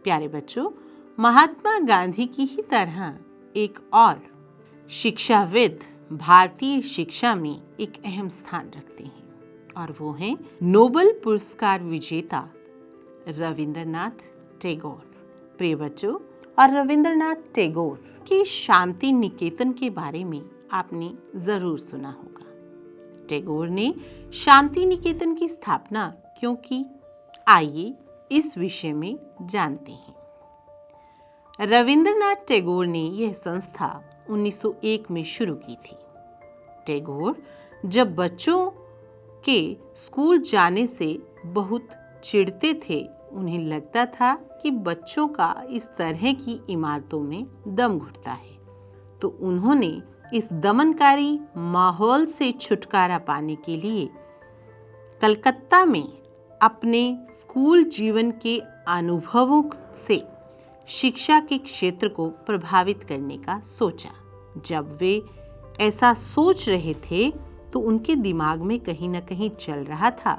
प्यारे बच्चों, महात्मा गांधी की ही तरह एक और शिक्षाविद भारतीय शिक्षा में एक अहम स्थान रखते हैं और वो हैं नोबेल पुरस्कार विजेता रविंद्रनाथ टैगोर। प्रिय बच्चों, और रविंद्रनाथ टैगोर की शांति निकेतन के बारे में आपने जरूर सुना होगा। टैगोर ने शांति निकेतन की स्थापना क्यों की, आइए इस विषय में जानते हैं। रविंद्रनाथ टैगोर ने यह संस्था 1901 में शुरू की थी। टैगोर जब बच्चों के स्कूल जाने से बहुत चिढ़ते थे, उन्हें लगता था कि बच्चों का इस तरह की इमारतों में दम घुटता है, तो उन्होंने इस दमनकारी माहौल से छुटकारा पाने के लिए कलकत्ता में अपने स्कूल जीवन के अनुभवों से शिक्षा के क्षेत्र को प्रभावित करने का सोचा। जब वे ऐसा सोच रहे थे तो उनके दिमाग में कहीं न कहीं चल रहा था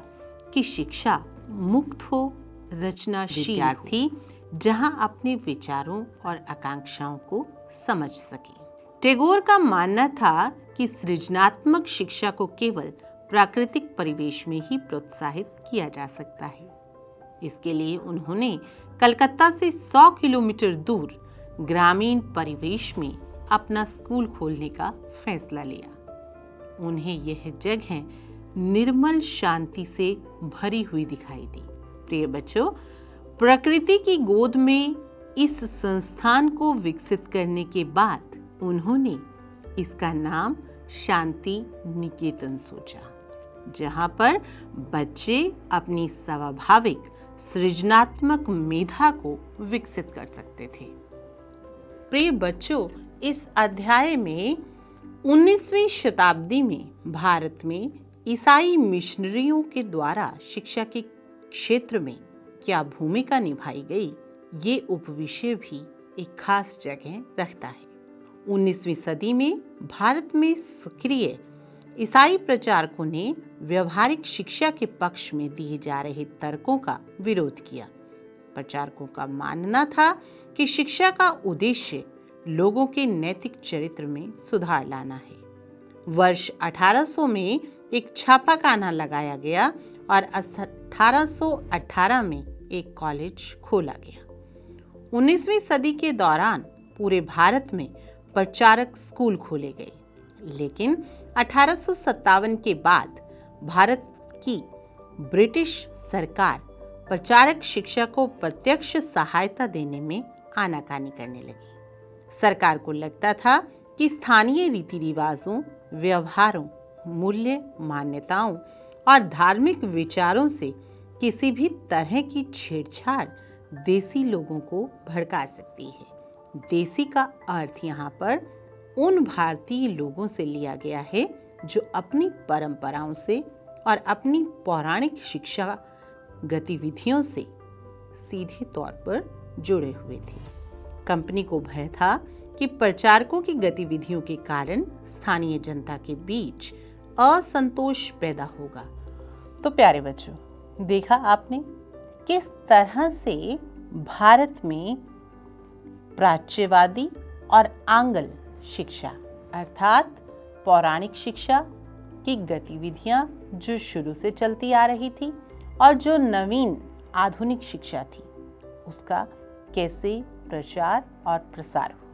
कि शिक्षा मुक्त हो, रचनाशील विद्यार्थी जहां अपने विचारों और आकांक्षाओं को समझ सके। टैगोर का मानना था कि सृजनात्मक शिक्षा को केवल प्राकृतिक परिवेश में ही प्रोत्साहित किया जा सकता है। इसके लिए उन्होंने कलकत्ता से 100 किलोमीटर दूर ग्रामीण परिवेश में अपना स्कूल खोलने का फैसला लिया। उन्हें यह जगह निर्मल शांति से भरी हुई दिखाई दी। प्रिय बच्चों, प्रकृति की गोद में इस संस्थान को विकसित करने के बाद उन्होंने इसका नाम शांति निकेतन सोचा, जहां पर बच्चे अपनी स्वाभाविक सृजनात्मक मेधा को विकसित कर सकते थे। प्रिय बच्चों, इस अध्याय में 19वीं शताब्दी में भारत में ईसाई मिशनरियों के द्वारा शिक्षा के क्षेत्र में क्या भूमिका निभाई गई, ये उपविषय भी एक खास जगह रखता है। 19वीं सदी में भारत में सक्रिय ईसाई प्रचारकों ने व्यवहारिक शिक्षा के पक्ष में दिए जा रहे तर्कों का विरोध किया। प्रचारकों का मानना था कि शिक्षा का उद्देश्य लोगों के नैतिक चरित्र में सुधार लाना है। वर्ष 1800 में एक छापाखाना लगाया गया और 1818 में एक कॉलेज खोला गया। 19वीं सदी के दौरान पूरे भारत में प्रचारक स्कूल खोले गए, लेकिन 1857 के बाद भारत की ब्रिटिश सरकार प्रचारक शिक्षा को प्रत्यक्ष सहायता देने में आनाकानी करने लगी। सरकार को लगता था कि स्थानीय रीति रिवाजों, व्यवहारों, मूल्य, मान्यताओं और धार्मिक विचारों से किसी भी तरह की छेड़छाड़ देसी लोगों को भड़का सकती है। देसी का अर्थ यहाँ पर उन भारतीय लोगों से लिया गया है जो अपनी परंपराओं से और अपनी पौराणिक शिक्षा गतिविधियों से सीधे तौर पर जुड़े हुए थे। कंपनी को भय था कि प्रचारकों की गतिविधियों के कारण स्थानीय जनता के बीच असंतोष पैदा होगा। तो प्यारे बच्चों, देखा आपने किस तरह से भारत में प्राच्यवादी और आंग्ल शिक्षा अर्थात पौराणिक शिक्षा की गतिविधियां जो शुरू से चलती आ रही थी और जो नवीन आधुनिक शिक्षा थी, उसका कैसे प्रचार और प्रसार हुआ।